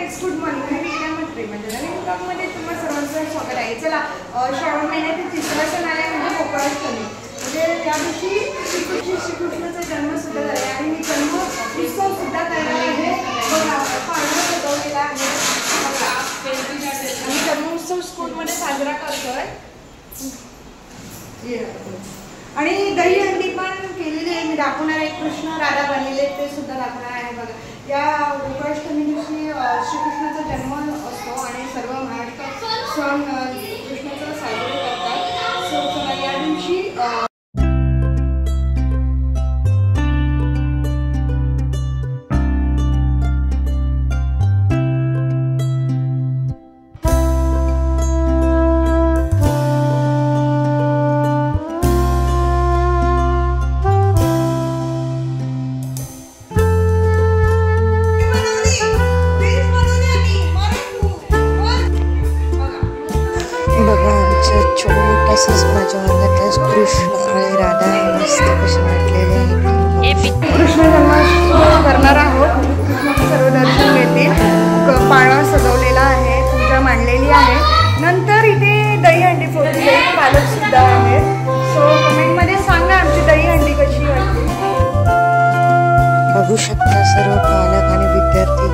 Friends, good morning. मी गेल्या म्हटली म्हणजे नवीन ब्लॉगमध्ये तुम्हा सर्वांचं स्वागत आहे. चला, श्रावण महिन्यातील तिसरा सण आहे म्हणजे गोकुळाष्टमी. म्हणजे त्या दिवशी श्रीकृष्णाचा जन्म सुद्धा झाला आहे आणि मी जन्म उत्सव सुद्धा करणार आहे. पाळणा सजवलेला आहे. आम्ही जन्म उत्सव स्कूलमध्ये साजरा करतोय आणि दही हंडी पण केलेली आहे. मी दाखवणार आहे. कृष्ण राधा बनलेले ते सुद्धा दाखवणार आहे. बघा, या गोकुळाष्टमी दिवशी श्रीकृष्णाचा जन्म असतो आणि सर्व महाराष्ट्र सण कृष्णाचा साजरे करतात. सो या दिवशी माझ्या वर्गातल्या कृष्ण आणि राधा मस्त कसे वाटलेले आहेत. कृष्ण जन्माष्टमी करणार आहोत. कृष्णाचं सर्व दर्शन घेतील. पाळणा सजवलेला आहे, पूजा मांडलेली आहे. नंतर इथे दहीहंडी फोडली जाईल. पालक सुद्धा आहे. सो कमेंटमध्ये सांगा आमची दहीहंडी कशी वाटते. बघू शकता सर्व पालक आणि विद्यार्थी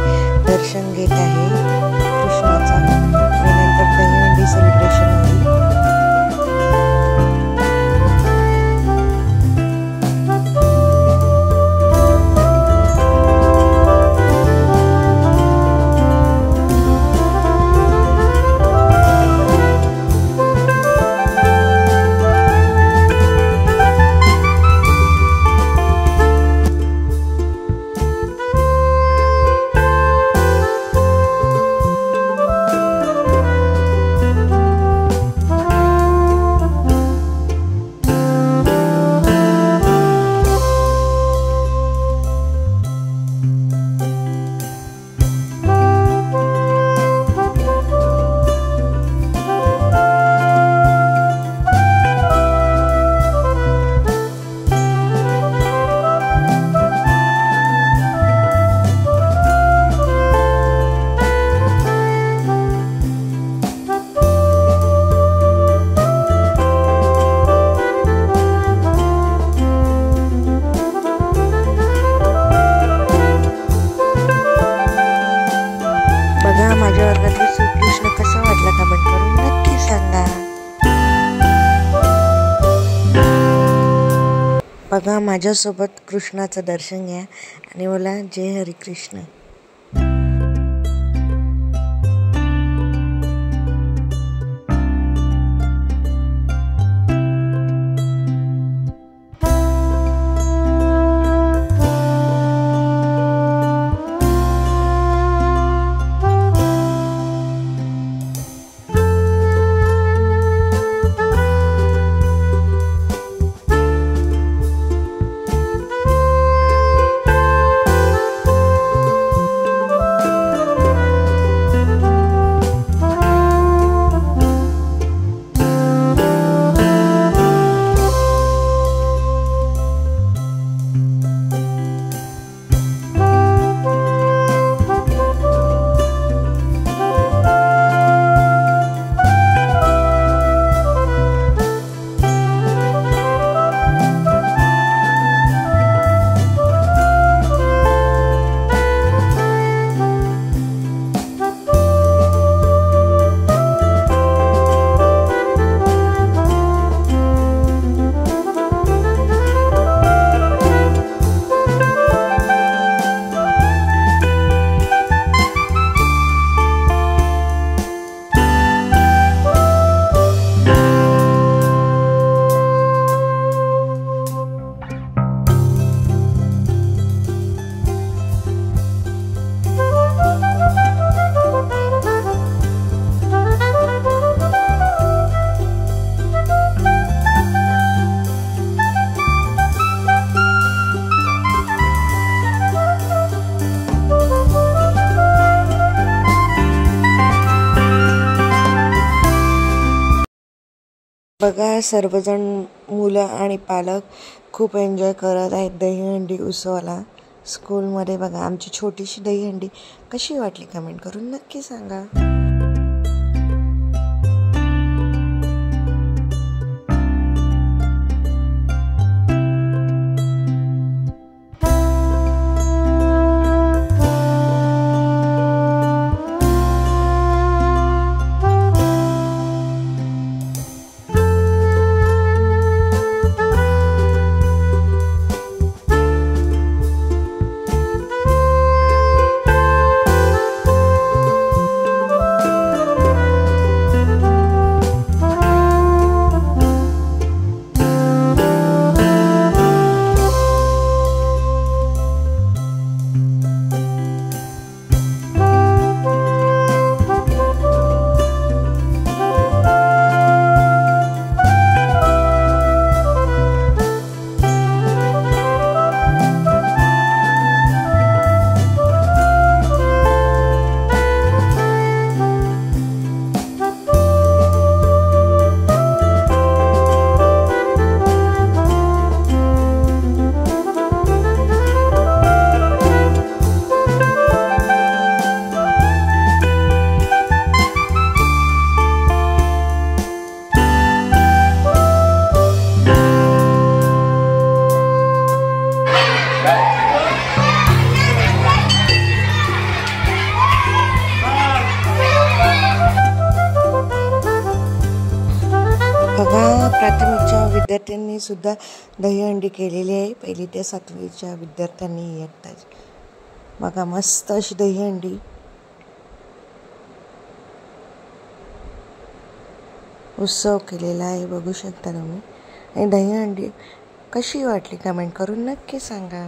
दर्शन घेत आहे कृष्णाचा आणि नंतर दहीहंडी सेलिब्रेशन होईल. माझ्या वर्गातला श्रीकृष्ण कसा वाटला कमेंट करून नक्की सांगा. बघा, माझ्यासोबत कृष्णाचं दर्शन घ्या आणि बोला जय हरी कृष्ण. बघा सर्वजण मुलं आणि पालक खूप एन्जॉय करत आहेत दहीहंडी उत्सवाला. स्कूलमध्ये बघा आमची छोटीशी दहीहंडी कशी वाटली कमेंट करून नक्की सांगा. बघा प्राथमिकच्या विद्यार्थ्यांनी सुद्धा दहीहंडी केलेली आहे. 1ली ते 7वीच्या विद्यार्थ्यांनी इयत्ताच बघा मस्त अशी दहीहंडी उत्सव केलेला आहे बघू शकता तुम्ही. आणि दहीहंडी कशी वाटली कमेंट करून नक्की सांगा.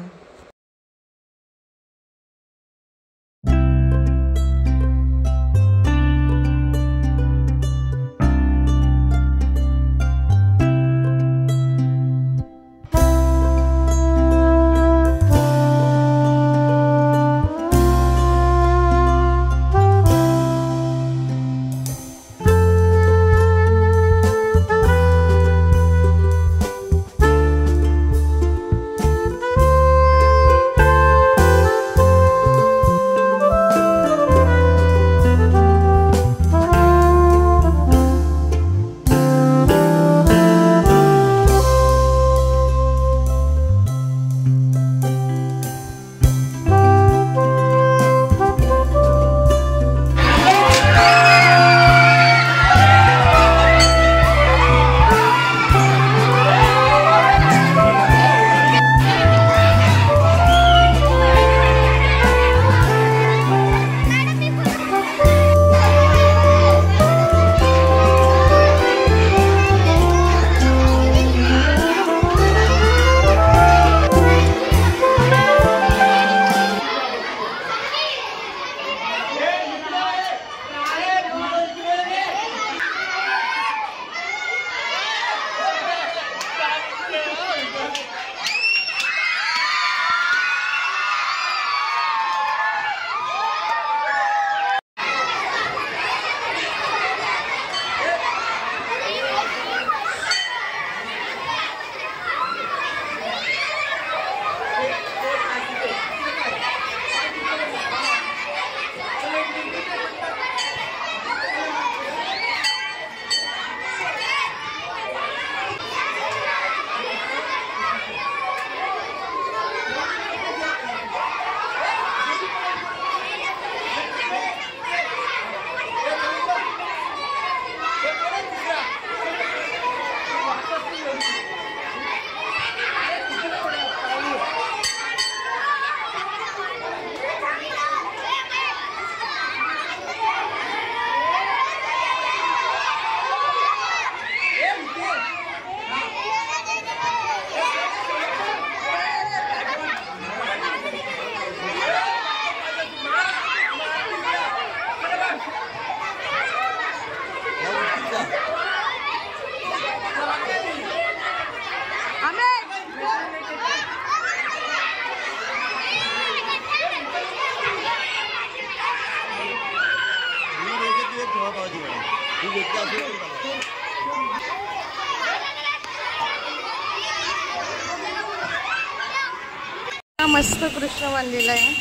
मस्त कृष्ण बांधलेला आहे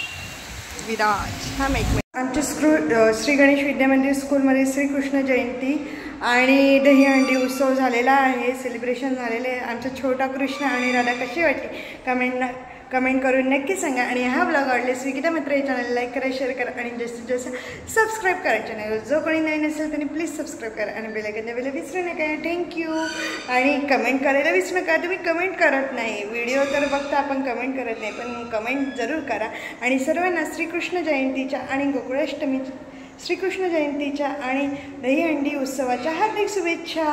विराज. हा आमच्या श्री गणेश विद्या मंदिर स्कूलमध्ये श्रीकृष्ण जयंती आणि दहीहंडी उत्सव झालेला आहे, सेलिब्रेशन झालेले आहे. आमचा छोटा कृष्ण आणि राधा कशी वाटली कमेंट करून नक्की सांगा. आणि हा ब्लॉग आवडले स्वीगिता मित्र या चॅनल लाईक करा, शेअर करा आणि जास्तीत जास्त सबस्क्राईब करा. चॅनल जो कोणी नवीन असेल त्यांनी प्लीज सबस्क्राईब करा आणि बेल आयकॉन दाबायला विसरू नका. थँक्यू. आणि कमेंट करायला विसरू नका. तुम्ही कमेंट करत नाही, व्हिडिओ तर बघता आपण कमेंट करत नाही, पण कमेंट जरूर करा. आणि सर्वांना श्रीकृष्ण जयंतीच्या आणि गोकुळाष्टमी श्रीकृष्ण जयंतीच्या आणि दहीहंडी उत्सवाच्या हार्दिक शुभेच्छा.